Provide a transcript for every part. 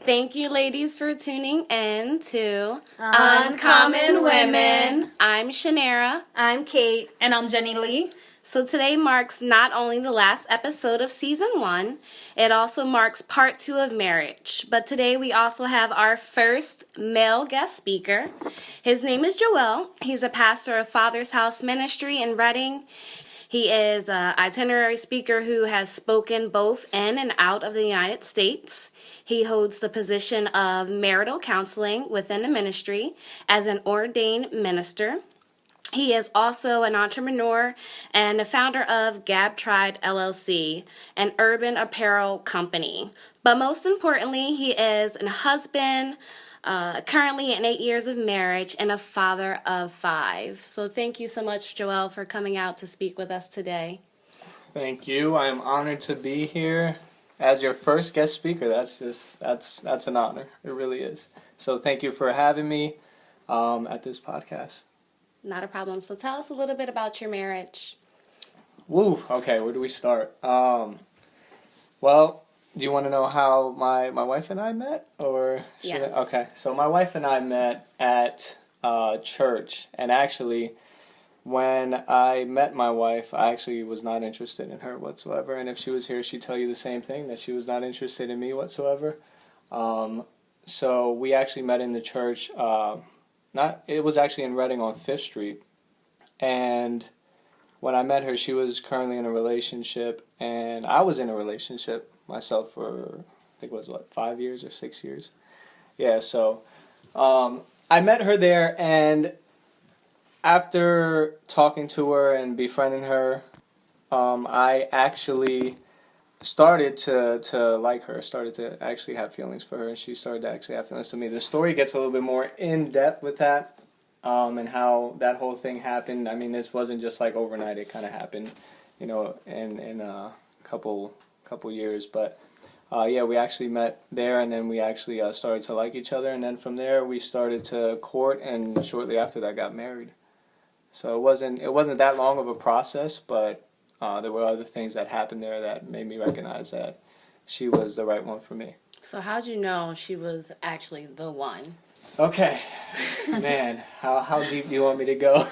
Thank you, ladies, for tuning in to Uncommon Women. I'm Shanera. I'm Kate. And I'm Jenny Lee. So today marks not only the last episode of Season 1, it also marks Part 2 of Marriage. But today we also have our first male guest speaker. His name is Joel. He's a pastor of Father's House Ministry in Reading. He is an itinerary speaker who has spoken both in and out of the United States. He holds the position of marital counseling within the ministry as an ordained minister. He is also an entrepreneur and the founder of Gab Tribe LLC, an urban apparel company. But most importantly, he is a husband, currently in 8 years of marriage, and a father of 5. So thank you so much, Joel, for coming out to speak with us today. Thank you. I am honored to be here as your first guest speaker. That's an honor. It really is. So thank you for having me at this podcast. Not a problem. So tell us a little bit about your marriage. Woo. Okay, where do we start? Well, do you want to know how my wife and I met, or should Yes. Okay, so my wife and I met at church, and actually, when I met my wife, I actually was not interested in her whatsoever, and if she was here, she'd tell you the same thing, that she was not interested in me whatsoever. So we actually met in the church. It was actually in Reading on 5th Street, and when I met her, she was currently in a relationship, and I was in a relationship myself for, I think it was, 5 years or 6 years? Yeah, so I met her there, and after talking to her and befriending her, I actually started to like her, started to actually have feelings for her, and she started to actually have feelings to me. The story gets a little bit more in-depth with that, and how that whole thing happened. I mean, this wasn't just like overnight. It kind of happened, in a couple years. But yeah, we actually met there, and then we actually started to like each other, and then from there we started to court, and shortly after that got married. So it wasn't that long of a process, but there were other things that happened there that made me recognize that she was the right one for me. So how'd you know she was actually the one? Okay, man, how deep do you want me to go?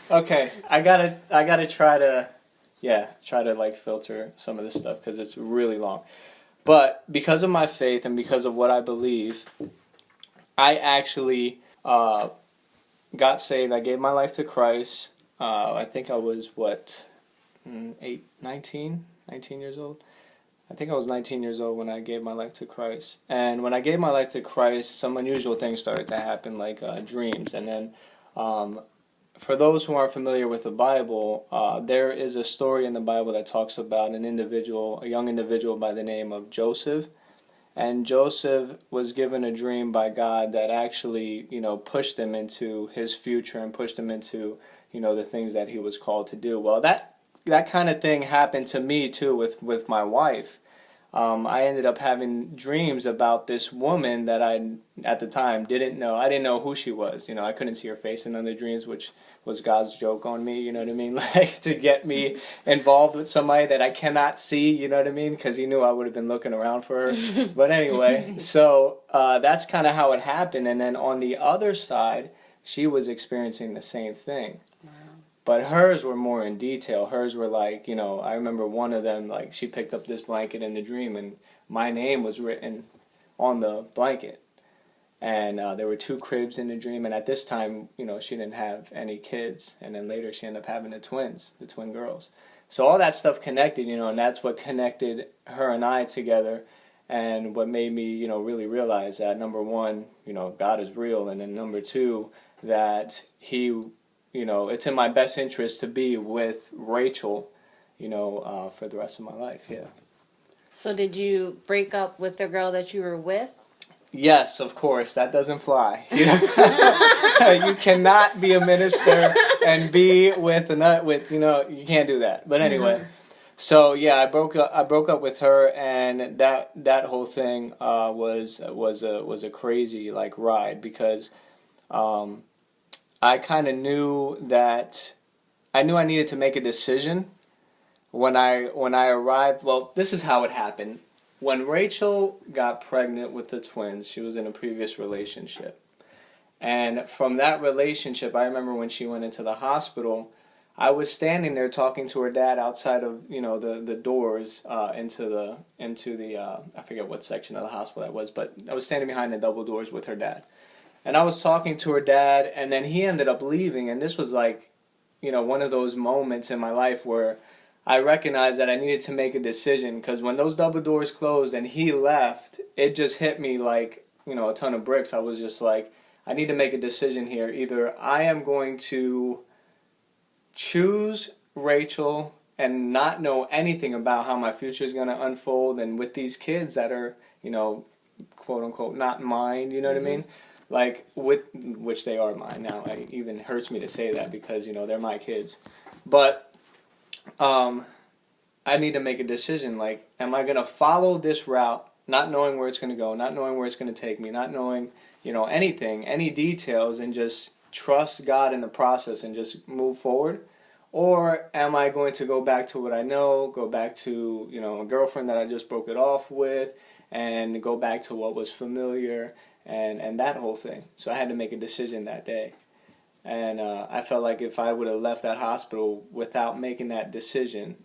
Okay, I gotta try to like filter some of this stuff because it's really long. But because of my faith and because of what I believe, I actually got saved. I gave my life to Christ. I think I was 19 years old. I think I was 19 years old when I gave my life to Christ. And when I gave my life to Christ, some unusual things started to happen, like dreams. And then for those who aren't familiar with the Bible, there is a story in the Bible that talks about a young individual by the name of Joseph. And Joseph was given a dream by God that actually, pushed him into his future and pushed him into, the things that he was called to do. Well, that kind of thing happened to me too with my wife. I ended up having dreams about this woman that I, at the time, didn't know. I didn't know who she was. I couldn't see her face in other dreams, which was God's joke on me, you know what I mean? Like, to get me involved with somebody that I cannot see, you know what I mean? Because he knew I would have been looking around for her. But anyway, so that's kind of how it happened. And then on the other side, she was experiencing the same thing. But hers were more in detail. Hers were like, I remember one of them, like, she picked up this blanket in the dream, and my name was written on the blanket. And there were 2 cribs in the dream, and at this time, she didn't have any kids. And then later she ended up having the twin girls. So all that stuff connected, and that's what connected her and I together, and what made me, really realize that, number one, God is real, and then number 2, that He... it's in my best interest to be with Rachel, for the rest of my life, yeah. So did you break up with the girl that you were with? Yes, of course. That doesn't fly. You cannot be a minister and be with you can't do that. But anyway, so yeah, I broke up with her, and that whole thing was a crazy like ride, because I kind of knew that I needed to make a decision when I arrived. Well, this is how it happened. when Rachel got pregnant with the twins, she was in a previous relationship. And from that relationship, I remember when she went into the hospital, I was standing there talking to her dad outside of, the doors into the I forget what section of the hospital that was, but I was standing behind the double doors with her dad. And I was talking to her dad, and then he ended up leaving, and this was like, one of those moments in my life where I recognized that I needed to make a decision, because when those double doors closed and he left, it just hit me like, a ton of bricks. I was just like, I need to make a decision here. Either I am going to choose Rachel and not know anything about how my future is going to unfold, and with these kids that are, quote unquote, not mine, you know what I mean? Like, which they are mine now. It even hurts me to say that because, they're my kids. But I need to make a decision. Like, am I going to follow this route, not knowing where it's going to go, not knowing where it's going to take me, not knowing, anything, any details, and just trust God in the process and just move forward? Or am I going to go back to what I know, go back to, a girlfriend that I just broke it off with, and go back to what was familiar and that whole thing? So I had to make a decision that day. And I felt like if I would have left that hospital without making that decision,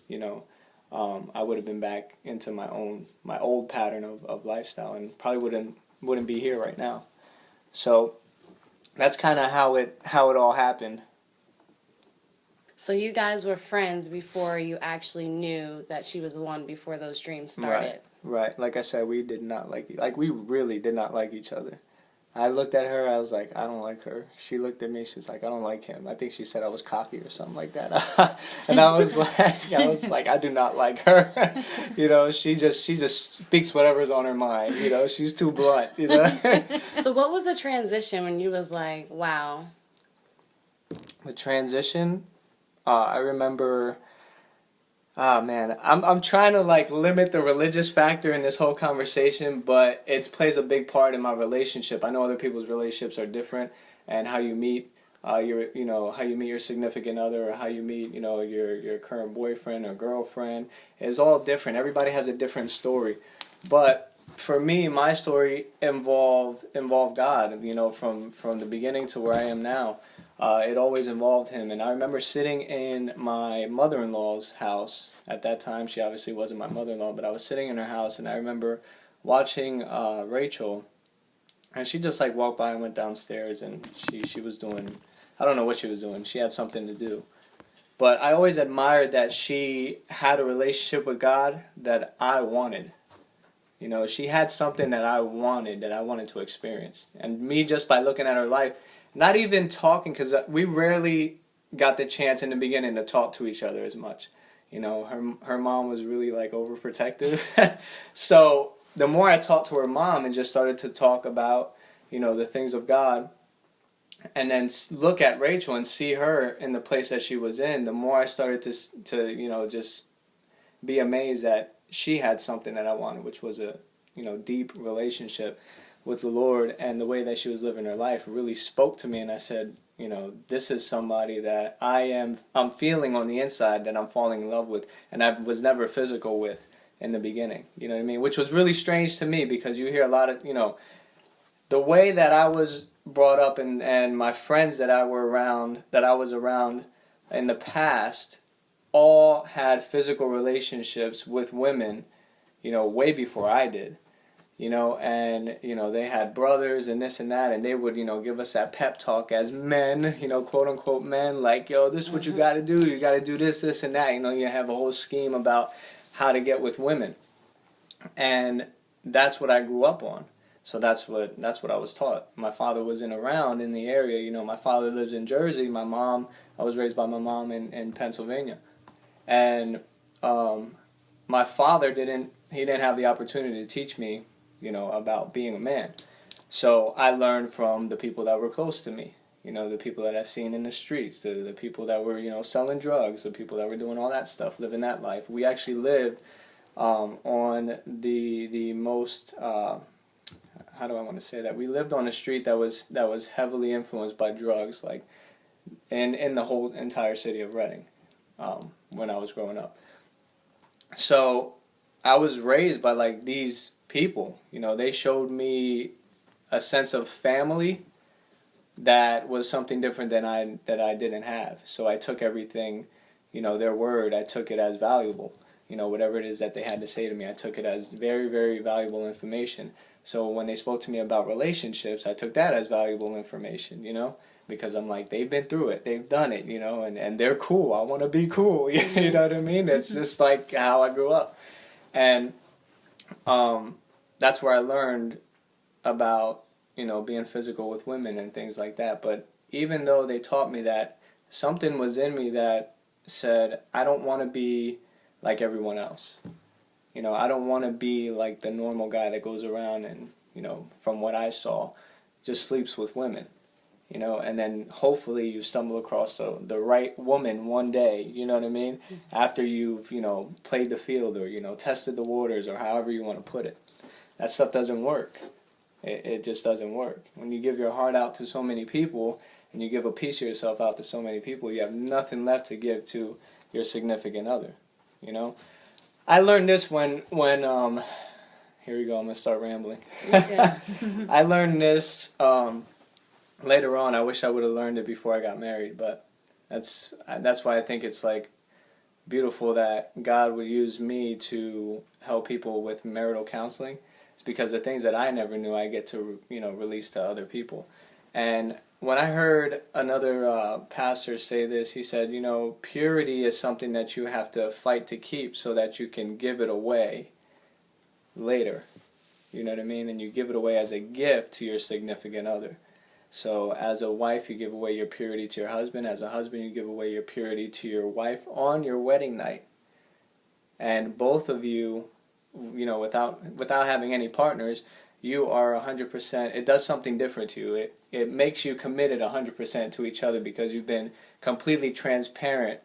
I would have been back into my old pattern of lifestyle, and probably wouldn't be here right now. So that's kind of how it all happened. So you guys were friends before you actually knew that she was the one, before those dreams started. Right. Like I said, we did not we really did not like each other. I looked at her, I was like, I don't like her. She looked at me, she's like, I don't like him. I think she said I was cocky or something like that. And I was like, I do not like her. She just speaks whatever's on her mind. She's too blunt. So what was the transition when you was like, wow? The transition, I remember. Oh man, I'm trying to limit the religious factor in this whole conversation, but it plays a big part in my relationship. I know other people's relationships are different, and how you meet how you meet your significant other, or how you meet your current boyfriend or girlfriend is all different. Everybody has a different story, but for me, my story involved God. From the beginning to where I am now. It always involved him. And I remember sitting in my mother-in-law's house. At that time, she obviously wasn't my mother-in-law, but I was sitting in her house, and I remember watching Rachel, and she just walked by and went downstairs, and she was doing, I don't know what she was doing. She had something to do. But I always admired that she had a relationship with God that I wanted. She had something that I wanted to experience. And me, just by looking at her life, not even talking, because we rarely got the chance in the beginning to talk to each other as much. Her mom was really overprotective. So the more I talked to her mom and just started to talk about, the things of God, and then look at Rachel and see her in the place that she was in, the more I started to just be amazed that she had something that I wanted, which was a, deep relationship with the Lord. And the way that she was living her life really spoke to me, and I said, this is somebody that I'm feeling on the inside, that I'm falling in love with, and I was never physical with in the beginning. You know what I mean? Which was really strange to me, because you hear a lot of, the way that I was brought up, and my friends that I was around in the past, all had physical relationships with women, way before I did. And, they had brothers and this and that, and they would, give us that pep talk as men, quote unquote men, like, yo, this is what you got to do. You got to do this, this, and that. You have a whole scheme about how to get with women. And that's what I grew up on. So that's what I was taught. My father wasn't around in the area. My father lives in Jersey. I was raised by my mom in Pennsylvania. And my father didn't have the opportunity to teach me, about being a man. So I learned from the people that were close to me, the people that I seen in the streets, the people that were, selling drugs, the people that were doing all that stuff, living that life. We actually lived on the most, how do I want to say that? We lived on a street that was heavily influenced by drugs, in the whole entire city of Reading, when I was growing up. So I was raised by like these people. They showed me a sense of family that was something different than I didn't have. So I took everything, their word, I took it as valuable. Whatever it is that they had to say to me, I took it as very, very valuable information. So when they spoke to me about relationships, I took that as valuable information, because I'm like, they've been through it, they've done it, and they're cool. I want to be cool, you know what I mean? It's just like how I grew up. And that's where I learned about, being physical with women and things like that. But even though they taught me that, something was in me that said, I don't want to be like everyone else. I don't want to be like the normal guy that goes around and, from what I saw, just sleeps with women. And then hopefully you stumble across the right woman one day, you know what I mean? After you've, played the field or, tested the waters or however you want to put it. That stuff doesn't work. It just doesn't work. When you give your heart out to so many people and you give a piece of yourself out to so many people, you have nothing left to give to your significant other, I learned this when here we go, I'm going to start rambling. I learned this later on. I wish I would have learned it before I got married, but that's why I think it's like beautiful that God would use me to help people with marital counseling. It's because the things that I never knew, I get to release to other people. And when I heard another pastor say this, he said, purity is something that you have to fight to keep so that you can give it away later. You know what I mean? And you give it away as a gift to your significant other. So as a wife, you give away your purity to your husband. As a husband, you give away your purity to your wife on your wedding night. And both of you, without having any partners, you are 100%, it does something different to you. It makes you committed 100% to each other because you've been completely transparent,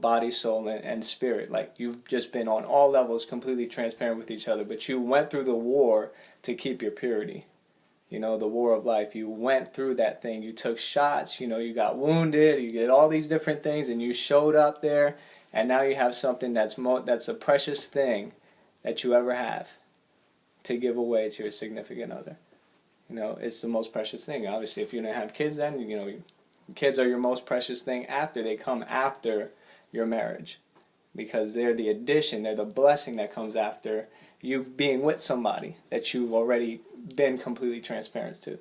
body, soul, and spirit. Like, you've just been on all levels completely transparent with each other, but you went through the war to keep your purity. The war of life. You went through that thing. You took shots, you got wounded, you did all these different things, and you showed up there, and now you have something that's a precious thing that you ever have to give away to your significant other. It's the most precious thing. Obviously, if you don't have kids, then, kids are your most precious thing after. They come after your marriage because they're the addition, they're the blessing that comes after you being with somebody that you've already been completely transparent to.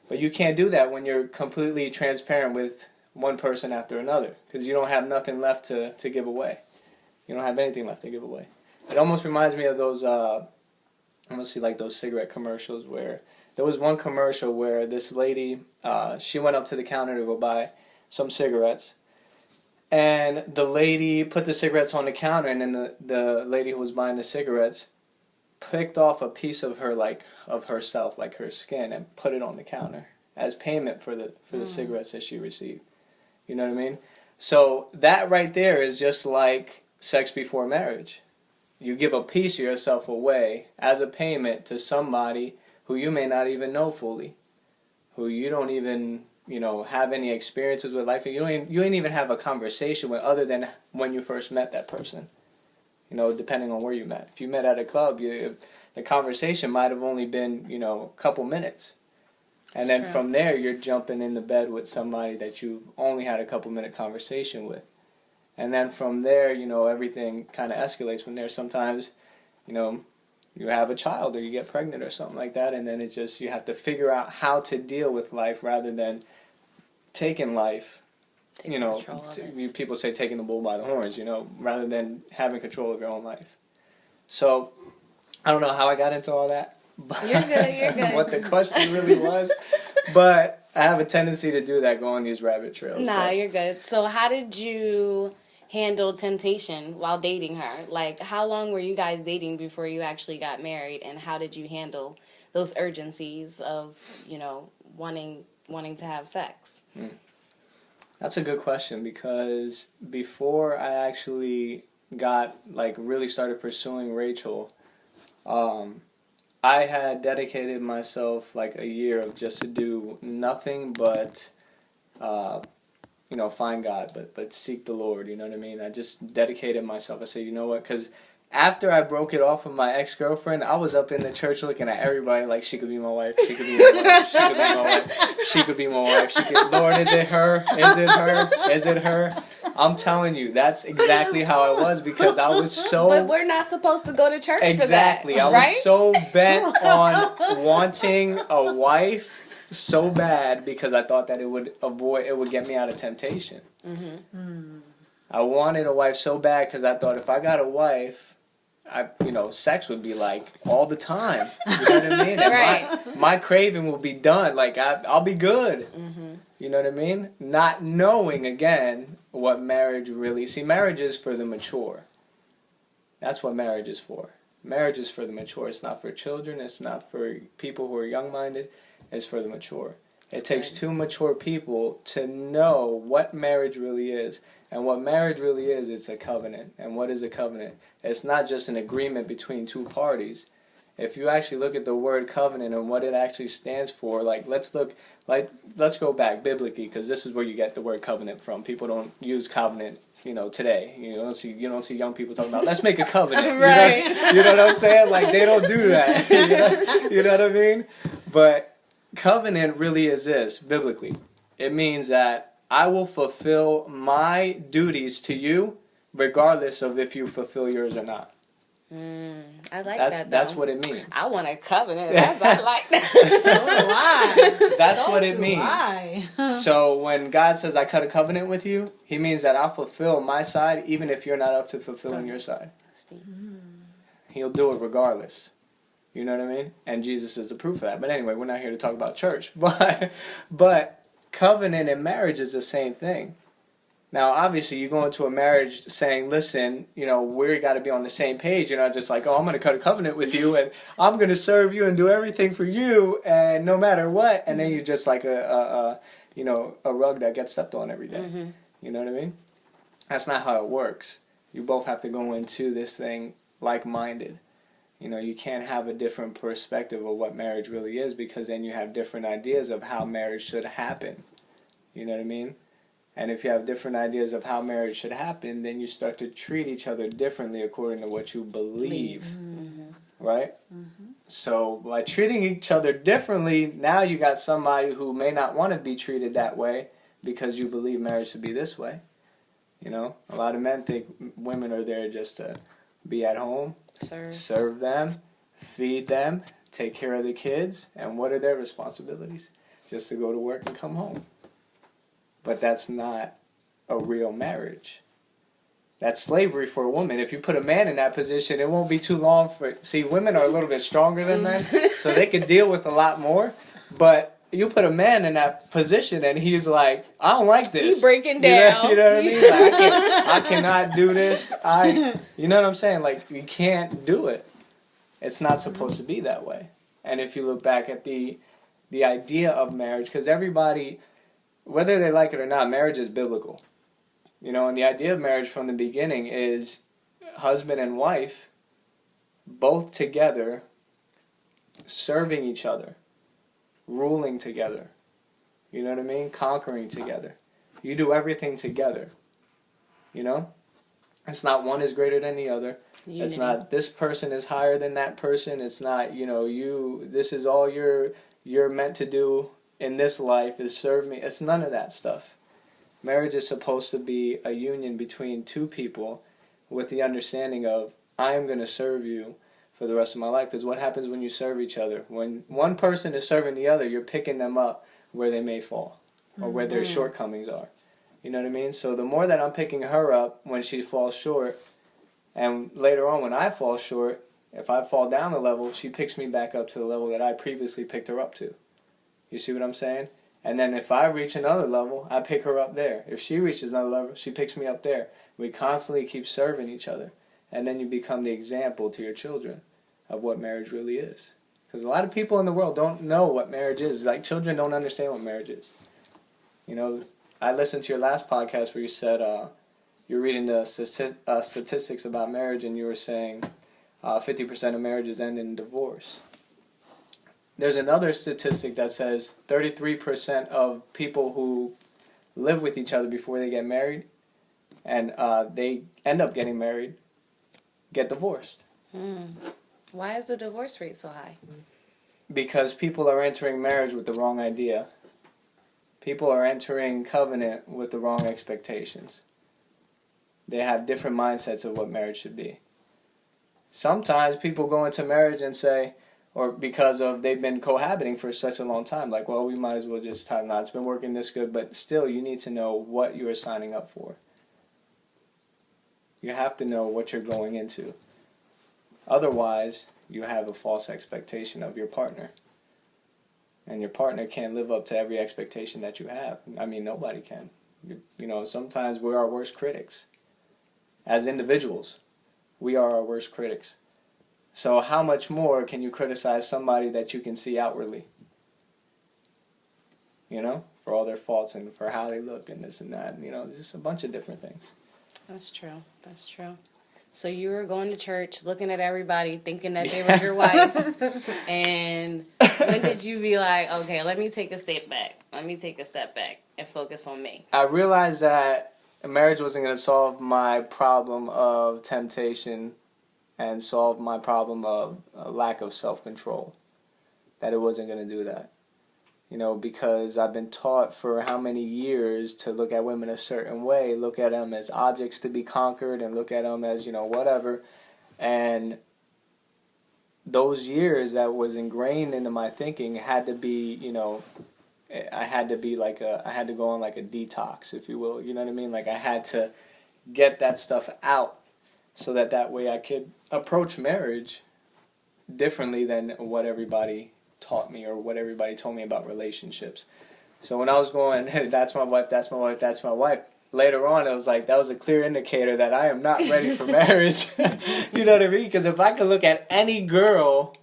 But you can't do that when you're completely transparent with one person after another because you don't have nothing left to give away. You don't have anything left to give away. It almost reminds me of those, like those cigarette commercials where there was one commercial where this lady, she went up to the counter to go buy some cigarettes. And the lady put the cigarettes on the counter, and then the lady who was buying the cigarettes picked off a piece of her, like, of herself, like her skin, and put it on the counter as payment for the cigarettes that she received. You know what I mean? So that right there is just like sex before marriage. You give a piece of yourself away as a payment to somebody who you may not even know fully, who you don't even, have any experiences with life. You ain't even have a conversation with other than when you first met that person. Depending on where you met. If you met at a club, the conversation might have only been, a couple minutes. And then from there, you're jumping in the bed with somebody that you've only had a couple minute conversation with. And then from there, everything kind of escalates from there. Sometimes, you have a child or you get pregnant or something like that, and then you have to figure out how to deal with life rather than taking life. People say taking the bull by the horns, rather than having control of your own life. So, I don't know how I got into all that. You're good. What the question really was. But I have a tendency to do that, go on these rabbit trails. Nah, you're good. So how did you handle temptation while dating her? Like, how long were you guys dating before you actually got married, and how did you handle those urgencies of, wanting to have sex? That's a good question, because before I actually really started pursuing Rachel, I had dedicated myself a year of just to do nothing but, find God, but seek the Lord, you know what I mean? I just dedicated myself. I said, you know what, because After I broke it off with my ex-girlfriend, I was up in the church looking at everybody like she could be my wife, she could be my wife, she could be my wife, she could be my wife, Lord, is it her? Is it her? Is it her? I'm telling you, that's exactly how I was because I was so... But we're not supposed to go to church exactly, for that, I was so bent on wanting a wife so bad because I thought that it would get me out of temptation. I wanted a wife so bad because I thought if I got a wife, sex would be like all the time. You know what I mean? And Right. my craving will be done. Like I'll be good. You know what I mean? Not knowing again what marriage really. See, marriage is for the mature. That's what marriage is for. Marriage is for the mature. It's not for children. It's not for people who are young-minded. It's for the mature. It takes two mature people to know what marriage really is. And what marriage really is, it's a covenant. And what is a covenant? It's not just an agreement between two parties. If you actually look at the word covenant and what it actually stands for, let's go back biblically because this is where you get the word covenant from. People don't use covenant, today. You don't see young people talking about let's make a covenant. Right. You know what I'm saying? Like they don't do that. You know what I mean? But covenant really is this biblically. It means that I will fulfill my duties to you regardless of if you fulfill yours or not. I like that. That's what it means. I want a covenant. I like that. That's what it means. So when God says I cut a covenant with you, he means that I'll fulfill my side even if you're not up to fulfilling your side. He'll do it regardless. You know what I mean? And Jesus is the proof of that. But anyway, we're not here to talk about church. But covenant and marriage is the same thing. Now, obviously, you go into a marriage saying, listen, we got to be on the same page. You're not just like, I'm going to cut a covenant with you, and I'm going to serve you and do everything for you, and no matter what. And then you're just like a rug that gets stepped on every day. You know what I mean? That's not how it works. You both have to go into this thing like-minded. You can't have a different perspective of what marriage really is because then you have different ideas of how marriage should happen. You know what I mean? And if you have different ideas of how marriage should happen, then you start to treat each other differently according to what you believe. Right? So by treating each other differently, now you got somebody who may not want to be treated that way because you believe marriage should be this way. A lot of men think women are there just to be at home, serve them, feed them, take care of the kids, and what are their responsibilities? Just to go to work and come home. But that's not a real marriage. That's slavery for a woman. If you put a man in that position, it won't be too long see, women are a little bit stronger than men, so they can deal with a lot more. But you put a man in that position and he's like, I don't like this. He's breaking down. You know what I mean? Like, I cannot do this. You know what I'm saying? Like, you can't do it. It's not supposed to be that way. And if you look back at the idea of marriage, because everybody, whether they like it or not, marriage is biblical. And the idea of marriage from the beginning is husband and wife both together serving each other, ruling together. You know what I mean? Conquering together. You do everything together. It's not one is greater than the other. Unity. It's not this person is higher than that person. It's not, this is all you're meant to do in this life is serve me. It's none of that stuff. Marriage is supposed to be a union between two people with the understanding of, I am going to serve you for the rest of my life. Because what happens when you serve each other? When one person is serving the other, you're picking them up where they may fall or where their shortcomings are. You know what I mean? So the more that I'm picking her up when she falls short, and later on when I fall short, if I fall down a level, she picks me back up to the level that I previously picked her up to. You see what I'm saying? And then if I reach another level, I pick her up there. If she reaches another level, she picks me up there. We constantly keep serving each other. And then you become the example to your children of what marriage really is. Because a lot of people in the world don't know what marriage is. Like, children don't understand what marriage is. I listened to your last podcast where you said you're reading the statistics about marriage, and you were saying 50% of marriages end in divorce. There's another statistic that says 33% of people who live with each other before they get married, and they end up getting married, get divorced. Why is the divorce rate so high? Because people are entering marriage with the wrong idea. People are entering covenant with the wrong expectations. They have different mindsets of what marriage should be. Sometimes people go into marriage and say, or because of they've been cohabiting for such a long time, like, well, we might as well just have not. It's been working this good, but still you need to know what you are signing up for. You have to know what you're going into. Otherwise, you have a false expectation of your partner. And your partner can't live up to every expectation that you have. I mean, nobody can. Sometimes we're our worst critics. As individuals, we are our worst critics. So how much more can you criticize somebody that you can see outwardly? For all their faults and for how they look and this and that. And, just a bunch of different things. That's true. So you were going to church, looking at everybody, thinking that they were your wife. And when did you be like, okay, let me take a step back. And focus on me? I realized that marriage wasn't going to solve my problem of temptation and solve my problem of a lack of self-control. That it wasn't going to do that. Because I've been taught for how many years to look at women a certain way, look at them as objects to be conquered, and look at them as, whatever. And those years that was ingrained into my thinking had to be, I had to go on like a detox, if you will. You know what I mean? Like I had to get that stuff out so that way I could approach marriage differently than what everybody taught me or what everybody told me about relationships. So when I was going, hey, that's my wife, later on it was like, that was a clear indicator that I am not ready for marriage. You know what I mean? Because if I could look at any girl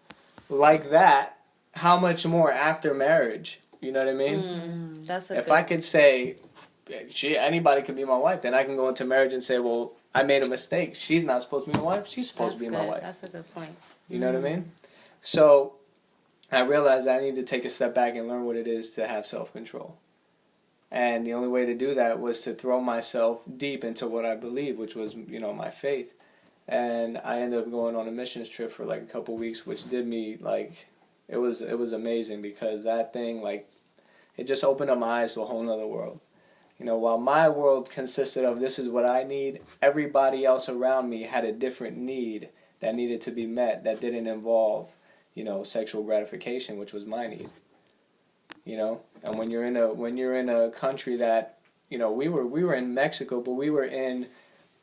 like that, how much more after marriage? You know what I mean? If I could say, anybody could be my wife, then I can go into marriage and say, well, I made a mistake. She's not supposed to be my wife. She's supposed to be my wife. That's a good point. You know what I mean? So I realized I need to take a step back and learn what it is to have self-control. And the only way to do that was to throw myself deep into what I believe, which was, my faith. And I ended up going on a missions trip for like a couple weeks, which did me like, it was amazing because that thing, like, it just opened up my eyes to a whole nother world. While my world consisted of this is what I need, everybody else around me had a different need that needed to be met that didn't involve sexual gratification, which was my need. And when you're in a country that, we were in Mexico, but we were in,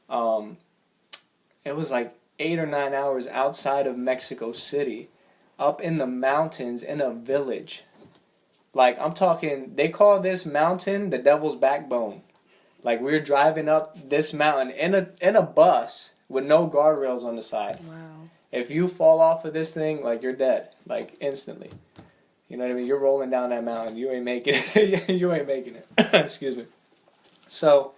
it was like 8 or 9 hours outside of Mexico City, up in the mountains in a village. Like I'm talking, they call this mountain the Devil's Backbone. Like we were driving up this mountain in a bus with no guardrails on the side. Wow. If you fall off of this thing, like you're dead, like instantly. You know what I mean? You're rolling down that mountain. You ain't making it. You ain't making it. Excuse me. So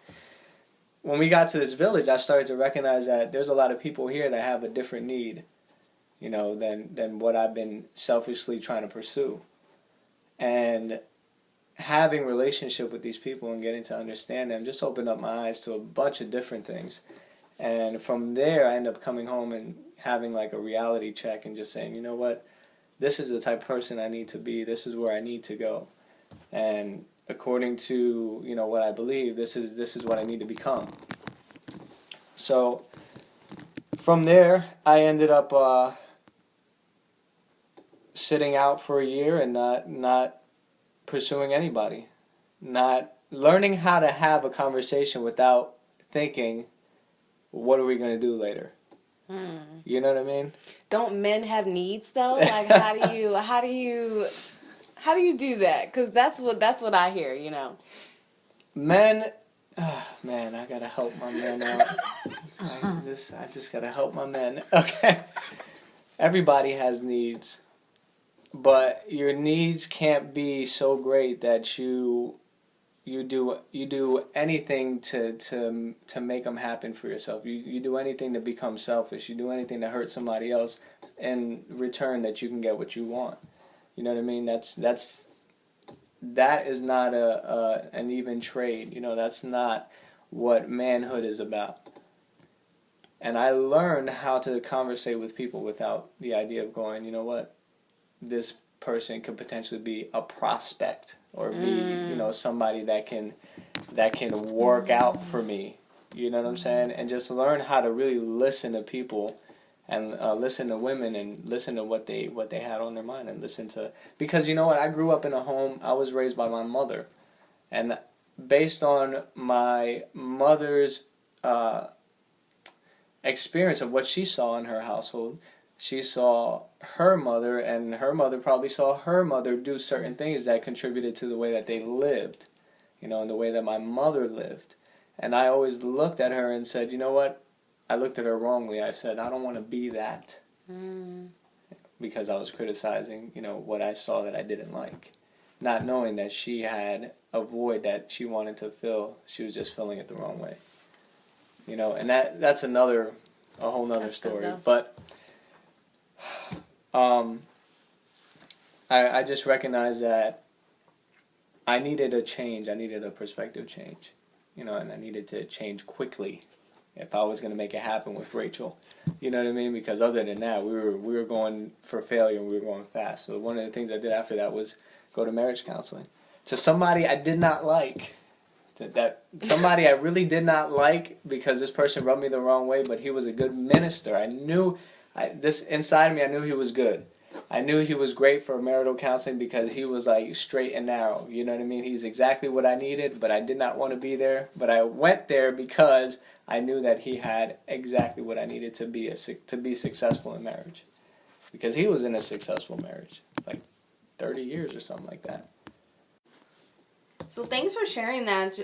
when we got to this village, I started to recognize that there's a lot of people here that have a different need, than what I've been selfishly trying to pursue. And having relationship with these people and getting to understand them just opened up my eyes to a bunch of different things. And from there, I ended up coming home and having like a reality check and just saying, you know what, this is the type of person I need to be. This is where I need to go. And according to, what I believe, this is what I need to become. So from there, I ended up sitting out for a year and not pursuing anybody. Not learning how to have a conversation without thinking, what are we going to do later? You know what I mean? Don't men have needs though? Like how do you do that? Because that's what I hear. Men, man, I gotta help my men out. I just gotta help my men. Okay, everybody has needs, but your needs can't be so great that you do anything to make them happen for yourself. You do anything to become selfish. You do anything to hurt somebody else in return that you can get what you want. You know what I mean? That is not an even trade. That's not what manhood is about. And I learned how to conversate with people without the idea of going, you know what, this person could potentially be a prospect or be, you know, somebody that can work out for me. You know what I'm saying? And just learn how to really listen to people and listen to women and listen to what they had on their mind and listen to, because you know what, I grew up in a home, I was raised by my mother, and based on my mother's experience of what she saw in her household, she saw her mother, and her mother probably saw her mother do certain things that contributed to the way that they lived, you know, and the way that my mother lived. And I always looked at her and said, you know what, I looked at her wrongly. I said, I don't want to be that. Because I was criticizing, you know, what I saw that I didn't like. Not knowing that she had a void that she wanted to fill. She was just filling it the wrong way. You know, and that's a whole nother story. But I just recognized that I needed a change. I needed a perspective change. You know, and I needed to change quickly if I was going to make it happen with Rachel. You know what I mean? Because other than that, we were going for failure and we were going fast. So one of the things I did after that was go to marriage counseling. To somebody I did not like. Somebody I really did not like, because this person rubbed me the wrong way, but he was a good minister. I knew, this inside of me, I knew he was good. I knew he was great for marital counseling because he was like straight and narrow. You know what I mean? He's exactly what I needed, but I did not want to be there. But I went there because I knew that he had exactly what I needed to be successful in marriage. Because he was in a successful marriage, like 30 years or something like that. So thanks for sharing that,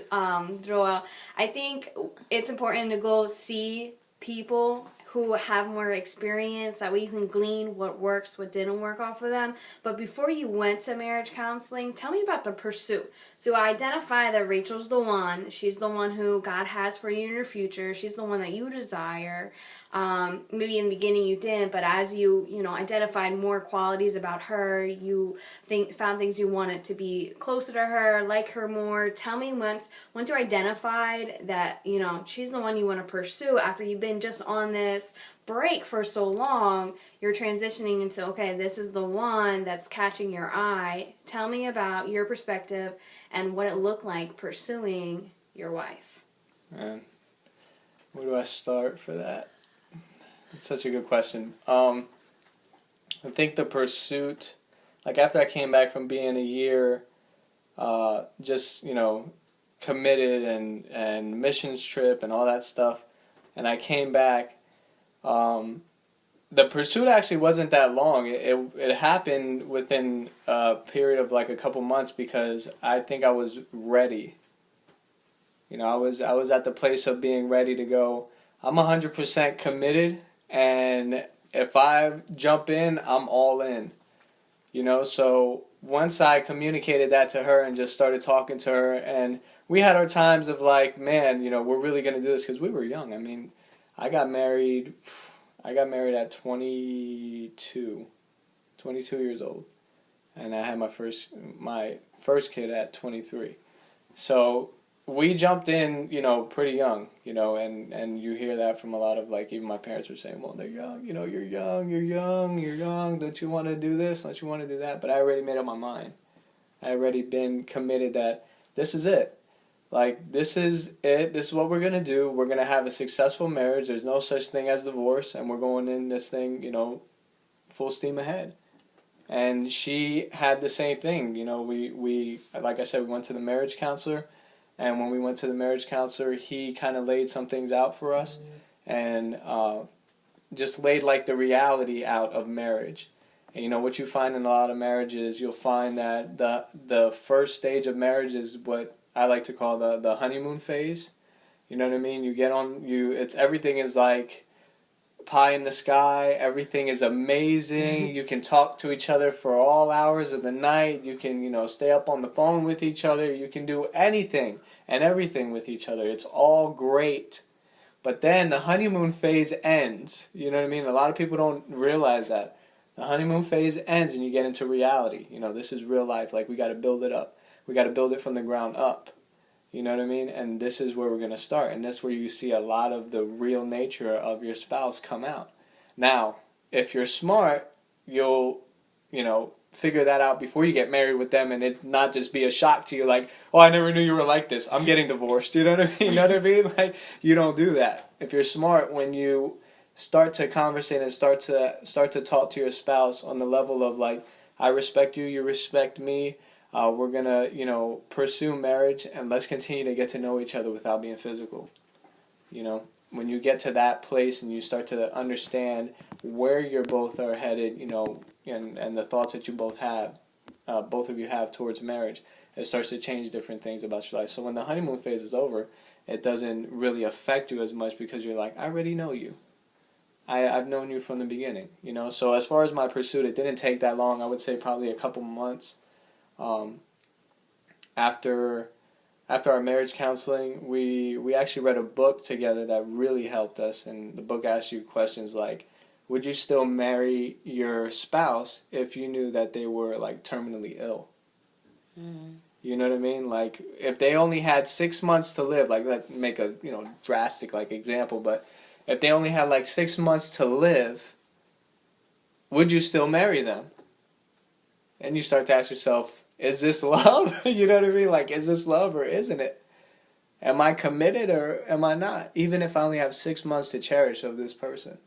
Joel. I think it's important to go see people who have more experience. That way you can glean what works, what didn't work off of them. But before you went to marriage counseling, tell me about the pursuit. So identify that Rachel's the one. She's the one who God has for you in your future. She's the one that you desire. Maybe in the beginning you didn't, but as you identified more qualities about her, you found things you wanted to be closer to her, like her more. Tell me once you identified that, she's the one you want to pursue after you've been just on this break for so long, you're transitioning into, okay, this is the one that's catching your eye. Tell me about your perspective and what it looked like pursuing your wife. Man, where do I start for that? It's such a good question. I think the pursuit, like after I came back from being a year, just, committed and missions trip and all that stuff, and I came back, the pursuit actually wasn't that long. It happened within a period of like a couple months because I think I was ready. I was at the place of being ready to go. I'm 100% committed, and if I jump in, I'm all in. So once I communicated that to her and just started talking to her, and we had our times of like, man, we're really going to do this, because we were young. I mean, I got married at 22 years old, and I had my first kid at 23. So we jumped in, pretty young, and you hear that from a lot of, like, even my parents were saying, well, they're young, you're young, don't you want to do this, don't you want to do that? But I already made up my mind. I already been committed that this is it. Like, this is it, this is what we're going to do, we're going to have a successful marriage, there's no such thing as divorce, and we're going in this thing, full steam ahead. And she had the same thing, we like I said, we went to the marriage counselor. And when we went to the marriage counselor, he kind of laid some things out for us and just laid like the reality out of marriage. And what you find in a lot of marriages, you'll find that the first stage of marriage is what I like to call the honeymoon phase. You know what I mean? You get on, everything is like pie in the sky, everything is amazing, you can talk to each other for all hours of the night, you can, stay up on the phone with each other, you can do anything and everything with each other, it's all great. But then the honeymoon phase ends, you know what I mean? A lot of people don't realize that. The honeymoon phase ends and you get into reality, this is real life, like we got to build it up, we got to build it from the ground up. You know what I mean? And this is where we're going to start. And that's where you see a lot of the real nature of your spouse come out. Now, if you're smart, you'll, figure that out before you get married with them, and it not just be a shock to you like, oh, I never knew you were like this. I'm getting divorced. You know what I mean? You know what I mean? Like, you don't do that. If you're smart, when you start to conversate and start to talk to your spouse on the level of like, I respect you, you respect me. We're gonna, pursue marriage, and let's continue to get to know each other without being physical. When you get to that place and you start to understand where you both are headed, and the thoughts that you both of you have towards marriage, it starts to change different things about your life. So when the honeymoon phase is over, it doesn't really affect you as much because you're like, I already know you. I've known you from the beginning, So as far as my pursuit, it didn't take that long. I would say probably a couple months. After our marriage counseling, we actually read a book together that really helped us, and the book asks you questions like, would you still marry your spouse if you knew that they were like terminally ill? Mm. You know what I mean? Like, if they only had 6 months to live, like, let's make a drastic like example, but if they only had like 6 months to live, would you still marry them? And you start to ask yourself, is this love? You know what I mean? Like, is this love or isn't it? Am I committed or am I not? Even if I only have 6 months to cherish of this person.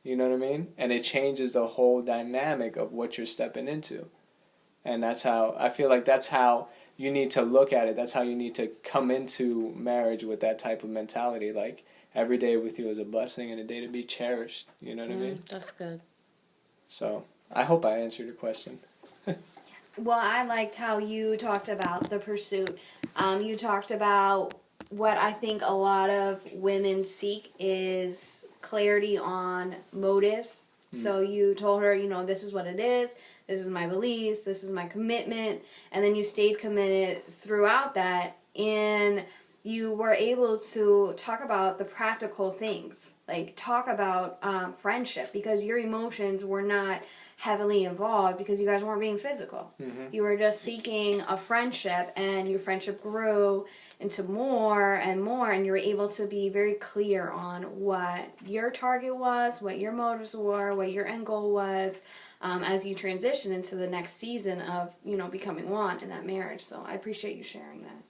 You know what I mean? And it changes the whole dynamic of what you're stepping into. And I feel like that's how you need to look at it. That's how you need to come into marriage, with that type of mentality. Like, every day with you is a blessing and a day to be cherished. You know what I mean? That's good. So, I hope I answered your question. Well, I liked how you talked about the pursuit. You talked about what I think a lot of women seek is clarity on motives. Mm. So you told her, this is what it is. This is my beliefs. This is my commitment. And then you stayed committed throughout that. And you were able to talk about the practical things. Like, talk about friendship, because your emotions were not heavily involved because you guys weren't being physical. Mm-hmm. You were just seeking a friendship, and your friendship grew into more and more, and you were able to be very clear on what your target was, what your motives were, what your end goal was, as you transition into the next season of, becoming one in that marriage. So I appreciate you sharing that.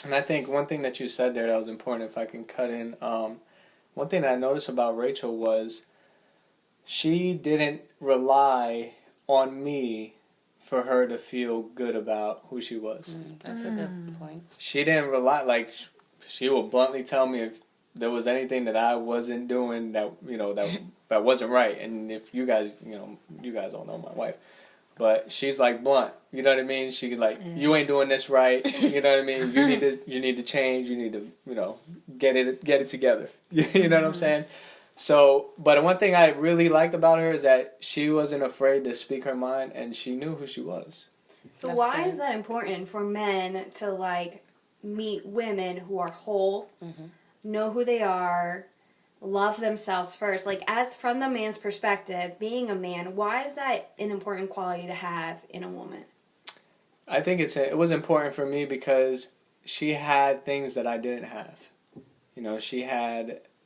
And I think one thing that you said there that was important, if I can cut in, one thing that I noticed about Rachel was she didn't rely on me for her to feel good about who she was. That's a good point. She didn't rely, like, she will bluntly tell me if there was anything that I wasn't doing that, that wasn't right. And if you guys, you guys don't know my wife, but she's like blunt, you know what I mean? She's like, you ain't doing this right, you know what I mean? You need to change, you need to, get it together. You know what I'm saying? So, but one thing I really liked about her is that she wasn't afraid to speak her mind, and she knew who she was. So why is that important for men to, like, meet women who are whole, know who they are, love themselves first? Like, as from the man's perspective, being a man, why is that an important quality to have in a woman? I think it was important for me because she had things that I didn't have.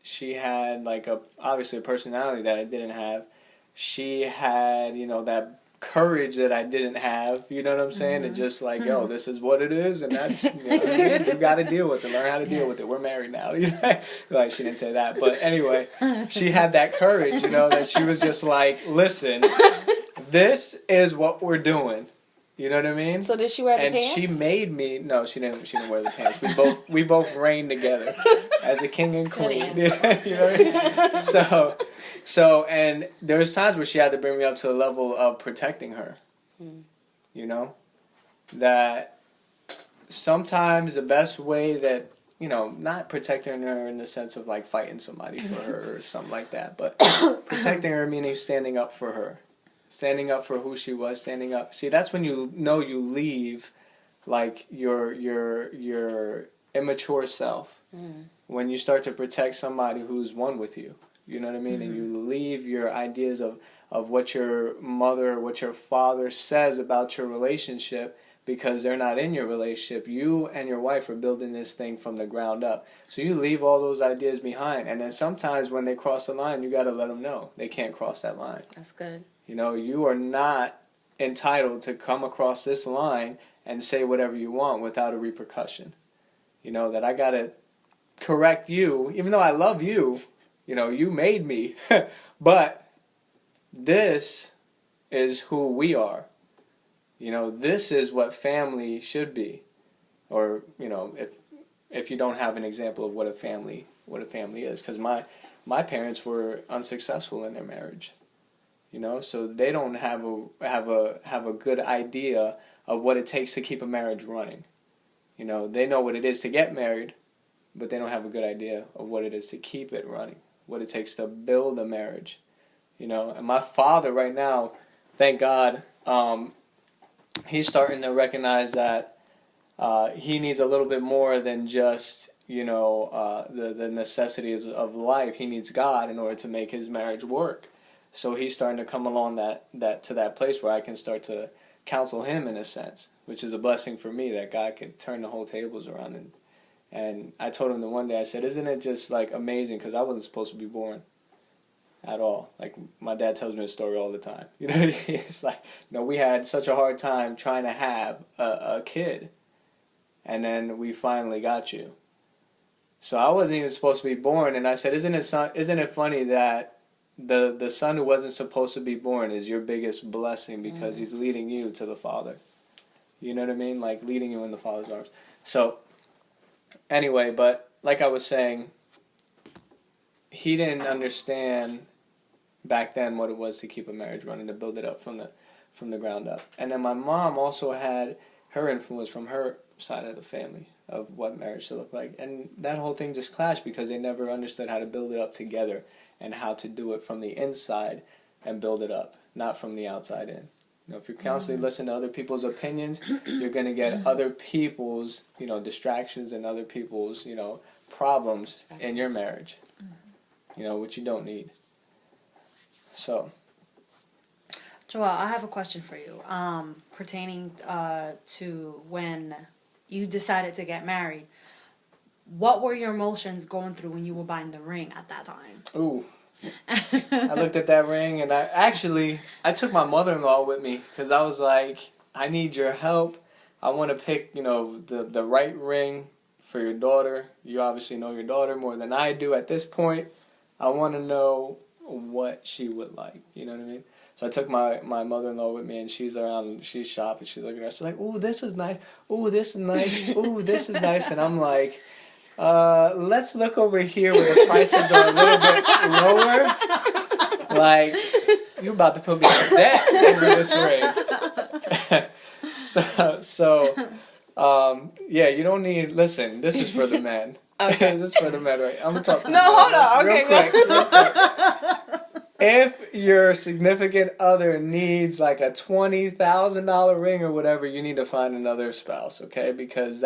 She had like obviously a personality that I didn't have. She had, that courage that I didn't have, you know what I'm saying? And just like, yo, this is what it is, and that's, you got to deal with it, learn how to deal with it. We're married now. Like, she didn't say that, but anyway, she had that courage, that she was just like, listen, this is what we're doing. You know what I mean? So did she wear the pants? And she made me. No, she didn't. She didn't wear the pants. We both reigned together as a king and queen. You know what I mean? So, and there was times where she had to bring me up to the level of protecting her. That sometimes the best way that, not protecting her in the sense of like fighting somebody for her or something like that, but protecting her meaning standing up for her. Standing up for who she was, standing up. See, that's when you know you leave, like, your immature self. When you start to protect somebody who's one with you. You know what I mean? And you leave your ideas of what your mother or what your father says about your relationship because they're not in your relationship. You and your wife are building this thing from the ground up. So you leave all those ideas behind. And then sometimes when they cross the line, you got to let them know they can't cross that line. That's good. You know, you are not entitled to come across this line and say whatever you want without a repercussion. You know, that I got to correct you, even though I love you, you know, you made me. But this is who we are. You know, this is what family should be. Or, you know, if you don't have an example of what a family is, because my parents were unsuccessful in their marriage. You know, so they don't have a good idea of what it takes to keep a marriage running. You know, they know what it is to get married, but they don't have a good idea of what it is to keep it running, what it takes to build a marriage. You know, and my father right now, thank God, he's starting to recognize that he needs a little bit more than just, you know, the necessities of life. He needs God in order to make his marriage work. So he's starting to come along that place where I can start to counsel him in a sense, which is a blessing for me that God can turn the whole tables around. And I told him the one day, I said, isn't it just like amazing, because I wasn't supposed to be born at all. Like my dad tells me a story all the time. You know, it's like, you know, we had such a hard time trying to have a kid, and then we finally got you. So I wasn't even supposed to be born, and I said, isn't it funny that the son who wasn't supposed to be born is your biggest blessing, because he's leading you to the Father. You know what I mean? Like leading you in the Father's arms. So anyway, but like I was saying, he didn't understand back then what it was to keep a marriage running, to build it up from the ground up. And then my mom also had her influence from her side of the family of what marriage should look like. And that whole thing just clashed because they never understood how to build it up together and how to do it from the inside and build it up, not from the outside in. You know, if you're constantly listening to other people's opinions, you're going to get other people's, you know, distractions and other people's, you know, problems in your marriage, you know, which you don't need. So, Joel, I have a question for you, pertaining to when you decided to get married. What were your emotions going through when you were buying the ring at that time? Ooh. I looked at that ring, and I took my mother-in-law with me, because I was like, I need your help. I want to pick, you know, the right ring for your daughter. You obviously know your daughter more than I do at this point. I want to know what she would like, you know what I mean? So I took my mother-in-law with me, and she's around, she's shopping, she's looking around, she's like, ooh, this is nice, ooh, this is nice, ooh, this is nice, and I'm like, let's look over here where the prices are a little bit lower. Like, you about to put me to death over this ring. Yeah, you don't need, listen, this is for the men. Okay. This is for the men, right? I'm going to talk to the men. Hold on. Real Okay, quick. If your significant other needs like a $20,000 ring or whatever, you need to find another spouse, okay? Because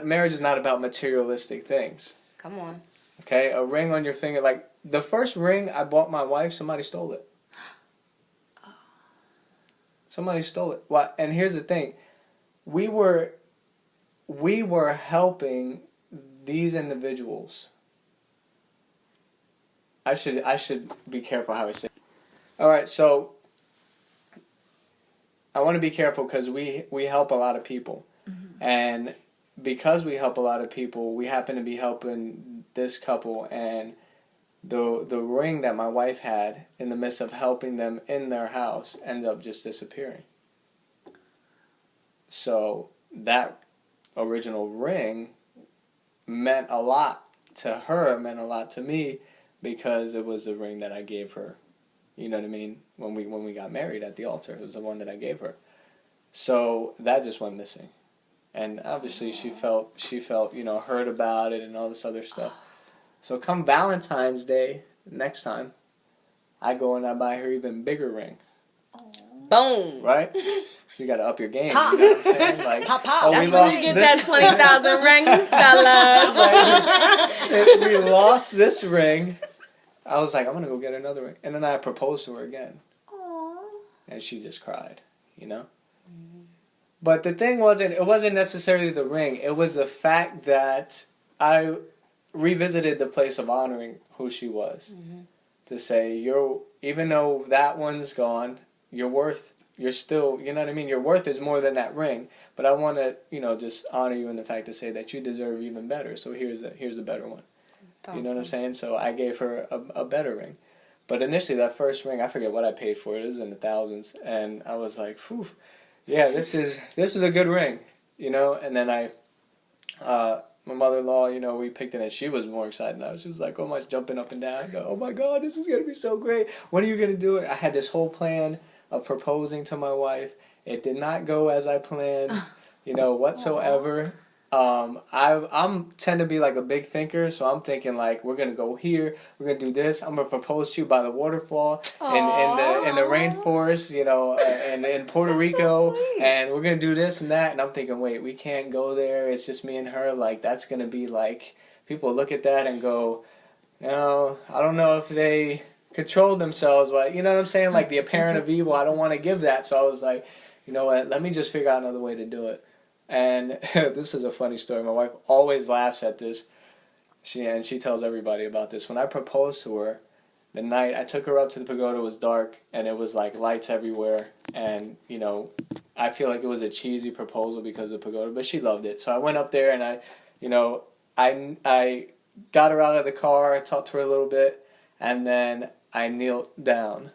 marriage is not about materialistic things. Come on. Okay, a ring on your finger, like the first ring I bought my wife, somebody stole it. Somebody stole it. Well, and here's the thing, we were helping these individuals. I should be careful how I say it. All right, so I want to be careful because we help a lot of people. Mm-hmm. And because we help a lot of people, we happen to be helping this couple, and the ring that my wife had in the midst of helping them in their house ended up just disappearing. So that original ring meant a lot to her, meant a lot to me, because it was the ring that I gave her. You know what I mean? When we got married at the altar, it was the one that I gave her. So that just went missing. And obviously she felt, you know, hurt about it and all this other stuff. So come Valentine's Day, next time, I go and I buy her even bigger ring. Boom. Right? So you got to up your game. Pop. You know what I'm saying? Like, Pop. Oh, That's when you get that 20,000 ring, fellas. Like, we lost this ring. I was like, I'm going to go get another ring. And then I proposed to her again. Aww. And she just cried, you know? But the thing it wasn't necessarily the ring. It was the fact that I revisited the place of honoring who she was. To say, even though that one's gone, you're still, you know what I mean? Your worth is more than that ring. But I want to, just honor you in the fact to say that you deserve even better. So here's a better one. Awesome. You know what I'm saying? So I gave her a better ring. But initially, that first ring, I forget what I paid for it. It was in the thousands. And I was like, phew, yeah, this is a good ring. And then my mother-in-law, we picked it and she was more excited now. She was like, oh my, jumping up and down. I go, oh my God, this is going to be so great. When are you going to do it? I had this whole plan of proposing to my wife. It did not go as I planned, whatsoever. I'm tend to be like a big thinker, so I'm thinking like we're gonna go here, we're gonna do this. I'm gonna propose to you by the waterfall in the rainforest, in Puerto Rico, so sweet. and we're gonna do this and that. And I'm thinking, wait, we can't go there. It's just me and her. Like that's gonna be like people look at that and go, I don't know if they control themselves, but you know what I'm saying? Like the apparent of evil. I don't want to give that, so I was like, you know what? Let me just figure out another way to do it. And this is a funny story. My wife always laughs at this. She tells everybody about this. When I proposed to her, the night I took her up to the pagoda, it was dark and it was like lights everywhere. And I feel like it was a cheesy proposal because of the pagoda, but she loved it. So I went up there and I got her out of the car, talked to her a little bit, and then I kneeled down.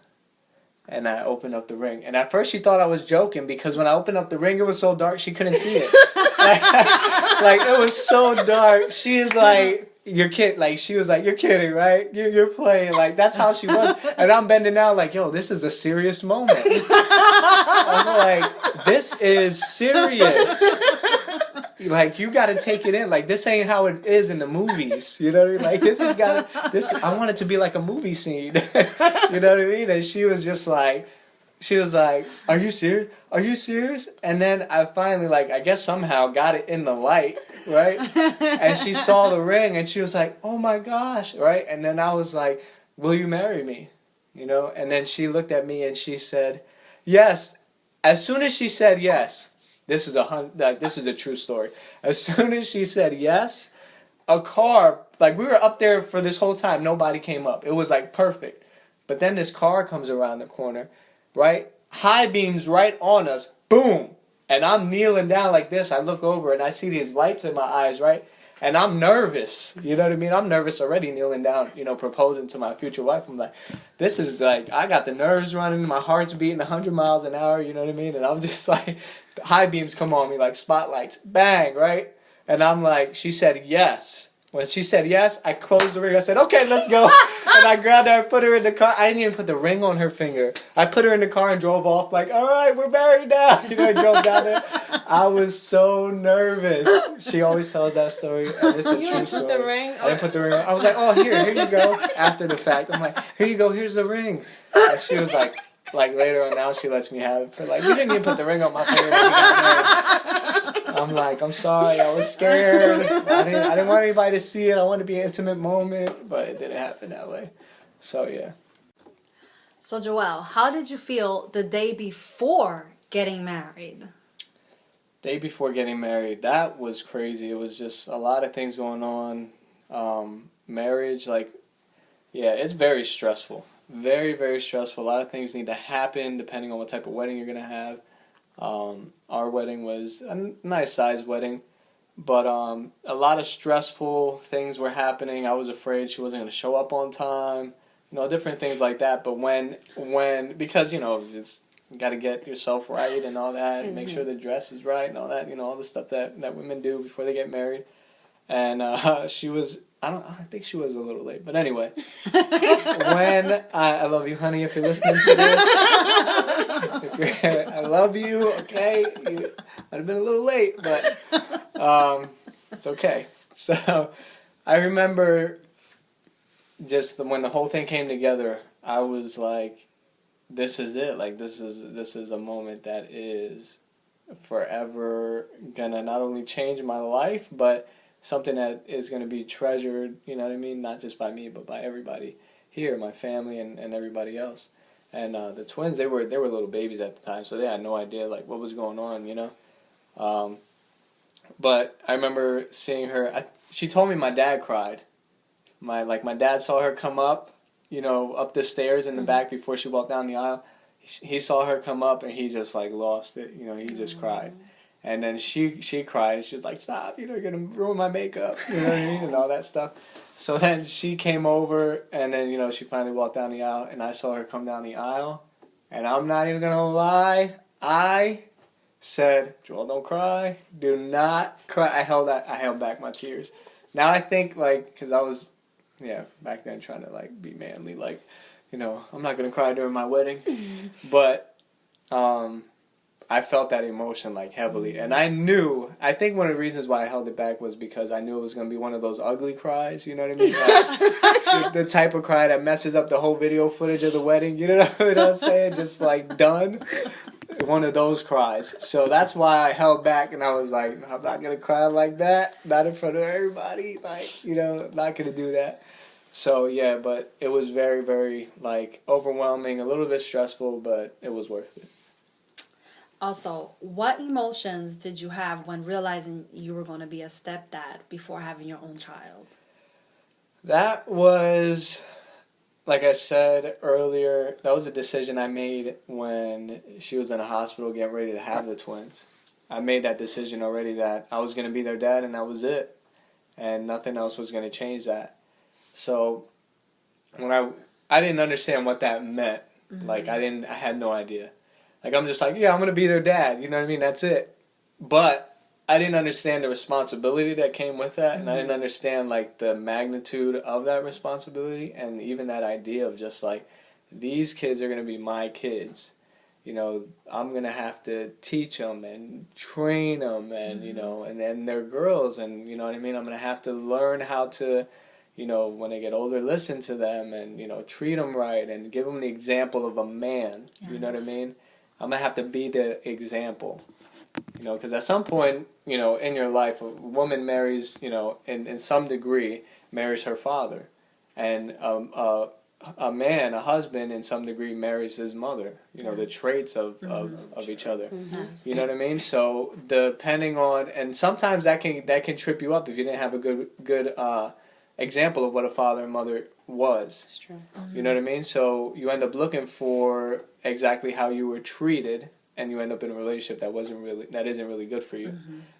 And I opened up the ring. And at first she thought I was joking because when I opened up the ring, it was so dark she couldn't see it. like it was so dark. She is like, you're kidding. Like she was like, you're kidding, right? You're playing. Like that's how she was. And I'm bending down like, yo, this is a serious moment. I'm like, this is serious. Like you got to take it in. Like this ain't how it is in the movies. You know what I mean? Like I want it to be like a movie scene. You know what I mean? And she was like, are you serious? Are you serious? And then I finally I guess somehow got it in the light, right? And she saw the ring and she was like, oh my gosh, right? And then I was like, will you marry me? And then she looked at me and she said, yes. As soon as she said yes, this is a true story. As soon as she said yes, a car, we were up there for this whole time, nobody came up. It was perfect. But then this car comes around the corner, right? High beams right on us, boom. And I'm kneeling down like this. I look over and I see these lights in my eyes, right? And I'm nervous. You know what I mean? I'm nervous already kneeling down, proposing to my future wife. I'm like, this is I got the nerves running. My heart's beating 100 miles an hour. You know what I mean? And I'm just high beams come on me like spotlights. Bang, right? And I'm like, she said yes. When she said yes, I closed the ring. I said, okay, let's go. And I grabbed her and put her in the car. I didn't even put the ring on her finger. I put her in the car and drove off all right, we're married now. I drove down there. I was so nervous. She always tells that story. And it's a true story. The ring? I didn't put the ring on. I was like, oh, here you go. After the fact, I'm like, here you go, here's the ring. And she was like later on now she lets me have it. For you didn't even put the ring on my finger when we got married. I'm like, I'm sorry, I was scared. I didn't want anybody to see it. I wanted to be an intimate moment, but it didn't happen that way. So yeah. So Joel, how did you feel the day before getting married? Day before getting married, that was crazy. It was just a lot of things going on. Marriage, it's very stressful. Very, very stressful. A lot of things need to happen depending on what type of wedding you're going to have. Our wedding was a nice sized wedding, but a lot of stressful things were happening. I was afraid she wasn't going to show up on time, different things like that. But because it's, you got to get yourself right and all that, and make sure the dress is right and all that, all the stuff that women do before they get married. And she was, I think she was a little late, but anyway, when I love you, honey, if you're listening to this. I love you, okay? You might have been a little late, but it's okay. So I remember just when the whole thing came together, I was like, this is it. This is a moment that is forever gonna not only change my life, but something that is gonna be treasured, you know what I mean? Not just by me, but by everybody here, my family and everybody else. And the twins, they were little babies at the time, so they had no idea like what was going on, you know. But I remember seeing her. She told me my dad cried. My dad saw her come up, you know, up the stairs in the back before she walked down the aisle. He saw her come up and he just like lost it, you know. He just cried, and then she cried. She was like, "Stop! You know, you're gonna ruin my makeup," you know what I mean, and all that stuff. So then she came over, and then, you know, she finally walked down the aisle, and I saw her come down the aisle, and I'm not even gonna lie, I said, "Joel, don't cry. Do not cry." I held back my tears. Now I think, like, because I was, back then trying to, like, be manly, like, you know, I'm not gonna cry during my wedding, but I felt that emotion, like, heavily, and I think one of the reasons why I held it back was because I knew it was gonna be one of those ugly cries, you know what I mean? Like, the type of cry that messes up the whole video footage of the wedding, you know what I'm saying? Just, like, done. One of those cries. So that's why I held back, and I was like, I'm not going to cry like that. Not in front of everybody. Like, you know, not going to do that. So, yeah, but it was very, very, like, overwhelming, a little bit stressful, but it was worth it. Also, what emotions did you have when realizing you were going to be a stepdad before having your own child? That was, like I said earlier, that was a decision I made when she was in the hospital getting ready to have the twins. I made that decision already that I was going to be their dad, and that was it. And nothing else was going to change that. So when I didn't understand what that meant. Like, I had no idea. Like, I'm just like, yeah, I'm going to be their dad. You know what I mean? That's it. But I didn't understand the responsibility that came with that, and I didn't understand, like, the magnitude of that responsibility, and even that idea of just, like, these kids are going to be my kids. You know, I'm going to have to teach them and train them, and, you know, and then they're girls, and, you know what I mean? I'm going to have to learn how to, you know, when they get older, listen to them and, you know, treat them right and give them the example of a man. Yes. You know what I mean? I'm going to have to be the example. You know, because at some point, you know, in your life, a woman marries, you know, in some degree, marries her father. And a man, a husband, in some degree, marries his mother. You know, the traits of each other. You know what I mean? So depending on, and sometimes that can trip you up if you didn't have a good example of what a father and mother was. That's true. You know what I mean? So you end up looking for exactly how you were treated, and you end up in a relationship that isn't really good for you.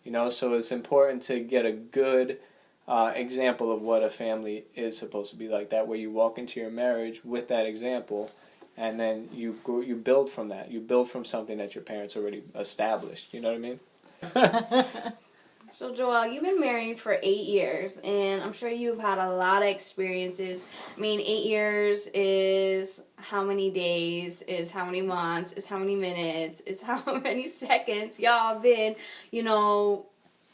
You know, so it's important to get a good example of what a family is supposed to be like. That way you walk into your marriage with that example, and then you build from that. You build from something that your parents already established. You know what I mean? So, Joel, you've been married for 8 years, and I'm sure you've had a lot of experiences. I mean, 8 years is how many days, is how many months, is how many minutes, is how many seconds. Y'all been, you know,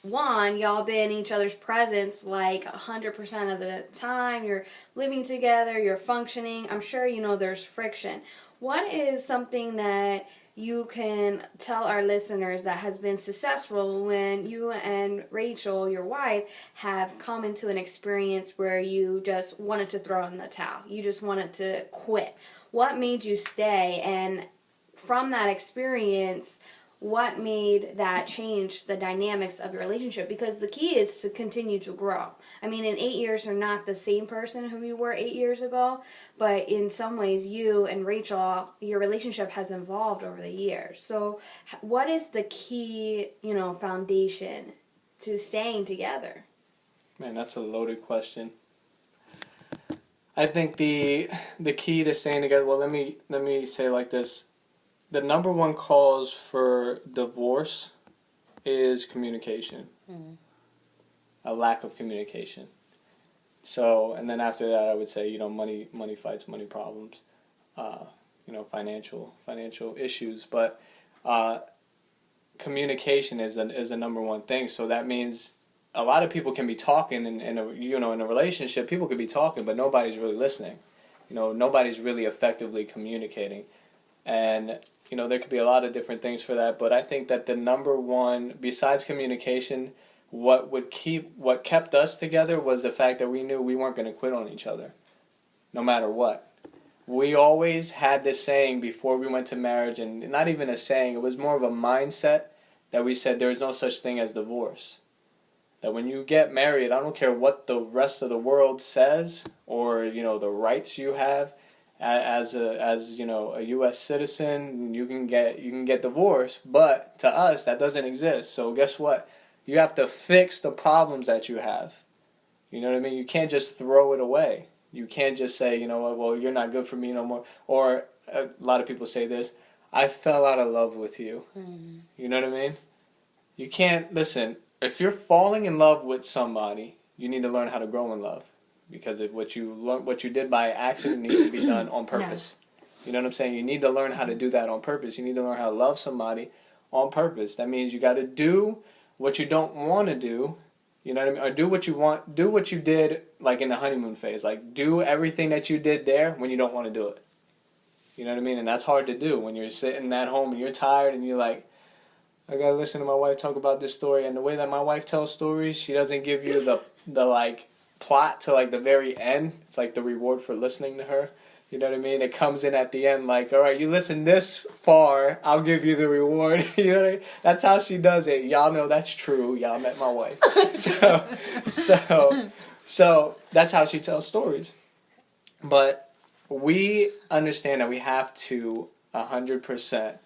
y'all been in each other's presence like 100% of the time. You're living together, you're functioning. I'm sure you know there's friction. What is something that you can tell our listeners that has been successful when you and Rachel, your wife, have come into an experience where you just wanted to throw in the towel? You just wanted to quit. What made you stay? And from that experience, what made that change the dynamics of your relationship? Because the key is to continue to grow. I mean, in 8 years, you're not the same person who you were 8 years ago, but in some ways, you and Rachel, your relationship has evolved over the years. So what is the key, you know, foundation to staying together? Man, that's a loaded question. I think the key to staying together, well, let me say it like this. The number one cause for divorce is communication. A lack of communication. So, and then after that, I would say, you know, money fights, money problems, you know, financial issues. But communication is the number one thing. So that means a lot of people can be talking in a relationship. People could be talking, but nobody's really listening. You know, nobody's really effectively communicating. And, you know, there could be a lot of different things for that, but I think that the number one, besides communication, what kept us together was the fact that we knew we weren't going to quit on each other, no matter what. we always had this saying before we went to marriage, and not even a saying, it was more of a mindset that we said there's no such thing as divorce. That when you get married, I don't care what the rest of the world says or, the rights you have as a U.S. citizen, you can get divorced, but to us that doesn't exist. So guess what? You have to fix the problems that you have. You know what I mean? You can't just throw it away. You can't just say, well, you're not good for me no more. Or a lot of people say this, I fell out of love with you. Mm-hmm. You know what I mean? You can't, listen, if you're falling in love with somebody, you need to learn how to grow in love. Because if what you did by accident needs to be done on purpose. You know what I'm saying? You need to learn how to do that on purpose. You need to learn how to love somebody on purpose. That means you got to do what you don't want to do. You know what I mean? Or do what you want. Do what you did like in the honeymoon phase. Like do everything that you did there when you don't want to do it. You know what I mean? And that's hard to do when you're sitting at home and you're tired and you're like, I gotta listen to my wife talk about this story. And the way that my wife tells stories, she doesn't give you the like plot to like the very end. It's like the reward for listening to her. You know what I mean? It comes in at the end like, all right, you listen this far, I'll give you the reward. You know what I mean? That's how she does it. Y'all know that's true. Y'all met my wife. So that's how she tells stories. But we understand that we have to 100%.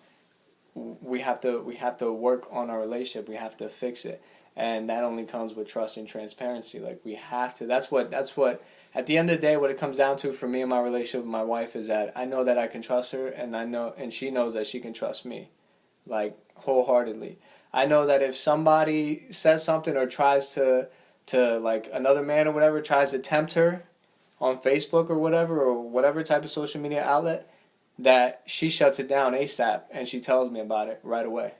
We have to work on our relationship. We have to fix it. And that only comes with trust and transparency. Like we have to. That's what at the end of the day, what it comes down to for me and my relationship with my wife is that I know that I can trust her, and she knows that she can trust me, like wholeheartedly. I know that if somebody says something or tries to like another man or whatever tries to tempt her on Facebook or whatever type of social media outlet, that she shuts it down ASAP and she tells me about it right away.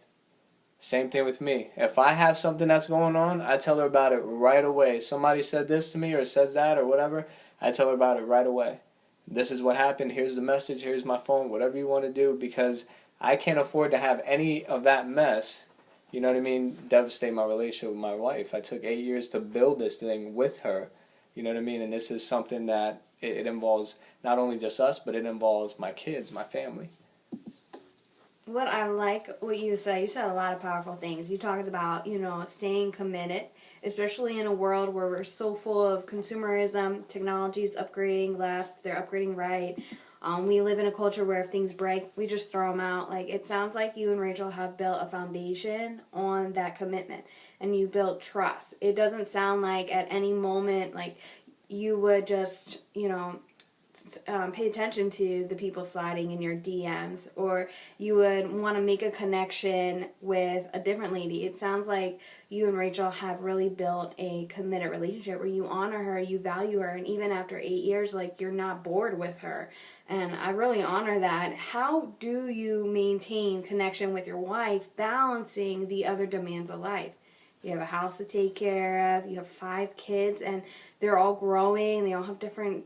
Same thing with me. If I have something that's going on, I tell her about it right away. Somebody said this to me or says that or whatever, I tell her about it right away. This is what happened. Here's the message. Here's my phone. Whatever you want to do, because I can't afford to have any of that mess, you know what I mean, devastate my relationship with my wife. I took 8 years to build this thing with her, you know what I mean, and this is something that it involves not only just us, but it involves my kids, my family. What I like what you said a lot of powerful things. You talked about, staying committed, especially in a world where we're so full of consumerism, technology's upgrading left, they're upgrading right. We live in a culture where if things break, we just throw them out. Like, it sounds like you and Rachel have built a foundation on that commitment, and you built trust. It doesn't sound like at any moment, like, you would just, pay attention to the people sliding in your DMs, or you would want to make a connection with a different lady. It sounds like you and Rachel have really built a committed relationship where you honor her, you value her, and even after 8 years, like, you're not bored with her. And I really honor that. How do you maintain connection with your wife, balancing the other demands of life? You have a house to take care of, you have 5 kids, and they're all growing, they all have different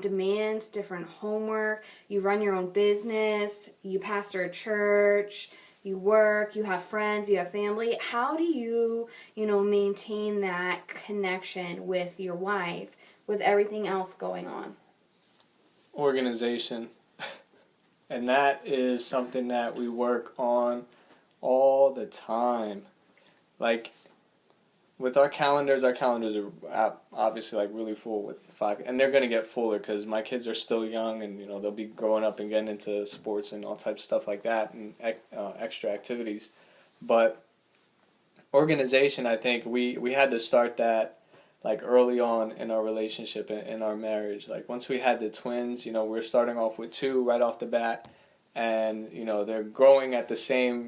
demands, different homework. You run your own business, you pastor a church, you work, you have friends, you have family. How do you, maintain that connection with your wife with everything else going on? Organization. And that is something that we work on all the time. Like, with our calendars are obviously like really full with 5, and they're gonna get fuller because my kids are still young, and they'll be growing up and getting into sports and all types of stuff like that, and extra activities. But organization, I think we had to start that like early on in our relationship and in our marriage. Like once we had the twins, we're starting off with 2 right off the bat. And they're growing at the same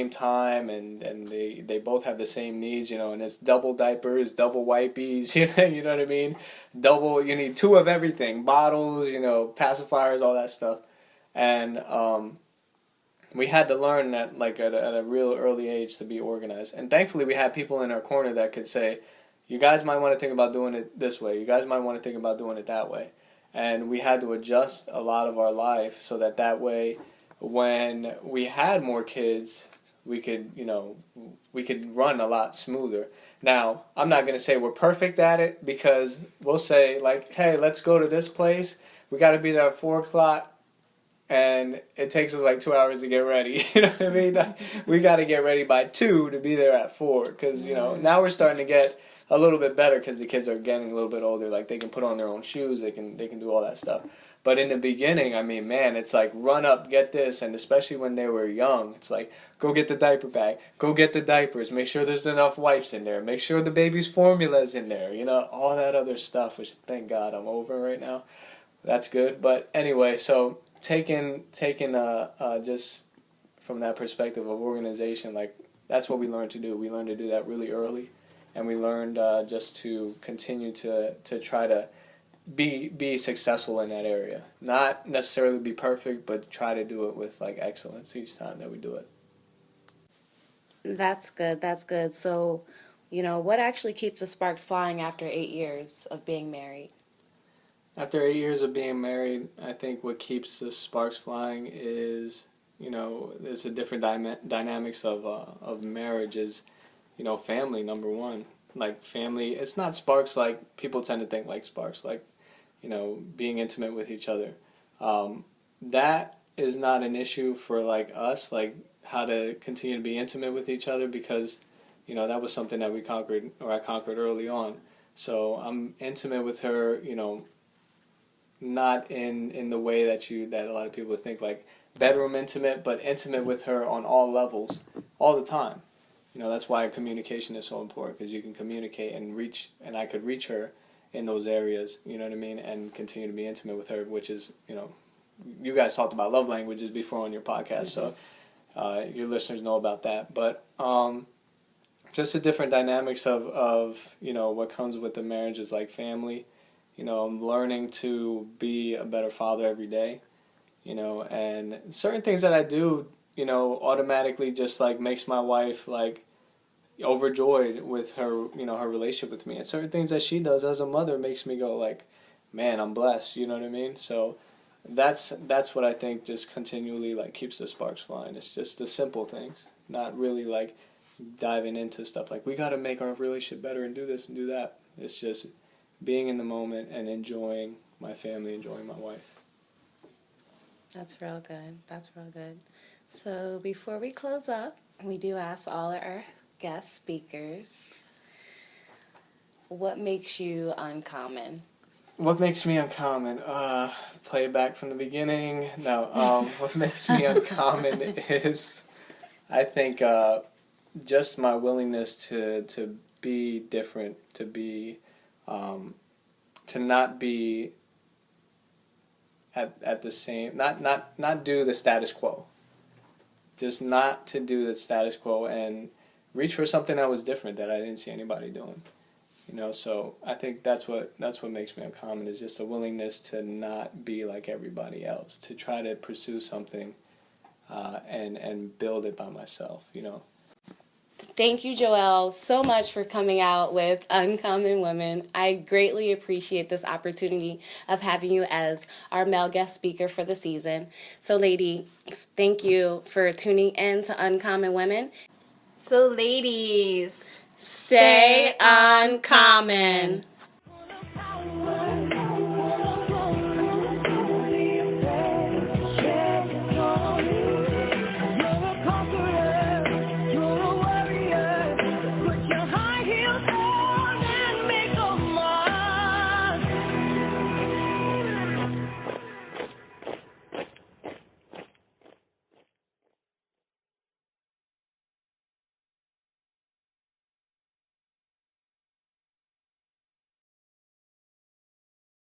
time, and they both have the same needs, and it's double diapers, double wipies, you know what I mean, you need 2 of everything, bottles, pacifiers, all that stuff. And we had to learn that like at a real early age to be organized. And thankfully we had people in our corner that could say, you guys might want to think about doing it this way, you guys might want to think about doing it that way. And we had to adjust a lot of our life so that way, when we had more kids, we could run a lot smoother. Now, I'm not going to say we're perfect at it, because we'll say, like, hey, let's go to this place. we got to be there at 4 o'clock. And it takes us like 2 hours to get ready. You know what I mean? We got to get ready by 2 to be there at 4. Because, now we're starting to get a little bit better because the kids are getting a little bit older. Like, they can put on their own shoes. They can do all that stuff. But in the beginning, I mean, man, it's like run up, get this. And especially when they were young, it's like, go get the diaper bag. Go get the diapers. Make sure there's enough wipes in there. Make sure the baby's formula's in there. All that other stuff, which thank God I'm over right now. That's good. But anyway, so taking just from that perspective of organization, like that's what we learned to do. We learned to do that really early, and we learned just to continue to try to be successful in that area. Not necessarily be perfect, but try to do it with like excellence each time that we do it. That's good. That's good. So, what actually keeps the sparks flying after 8 years of being married? After 8 years of being married, I think what keeps the sparks flying is, there's a different dynamics of marriage is, family, number one. Like family, it's not sparks like people tend to think like sparks, like, being intimate with each other. That is not an issue for like us, like how to continue to be intimate with each other because, that was something that we conquered, or I conquered early on. So I'm intimate with her, not in the way that a lot of people think like bedroom intimate, but intimate with her on all levels, all the time. That's why communication is so important because you can communicate and I could reach her in those areas, you know what I mean, and continue to be intimate with her, which is, you guys talked about love languages before on your podcast, so your listeners know about that. But just the different dynamics of what comes with the marriage is like family. I'm learning to be a better father every day, and certain things that I do, automatically just like makes my wife like overjoyed with her, her relationship with me. And certain things that she does as a mother makes me go like, man, I'm blessed, you know what I mean? So that's what I think just continually like keeps the sparks flying. It's just the simple things, not really like diving into stuff like we got to make our relationship better and do this and do that. It's just being in the moment and enjoying my family, enjoying my wife. That's real good. That's real good. So before we close up, we do ask all our guest speakers, what makes you uncommon? What makes me uncommon? Play it back from the beginning. No, what makes me uncommon is, I think, just my willingness to be different, to be, to not be at the same, not do the status quo. Just not to do the status quo and reach for something that was different that I didn't see anybody doing. So I think that's what makes me uncommon is just a willingness to not be like everybody else, to try to pursue something and build it by myself, Thank you, Joel, so much for coming out with Uncommon Women. I greatly appreciate this opportunity of having you as our male guest speaker for the season. So, ladies, thank you for tuning in to Uncommon Women. So, ladies, Stay uncommon.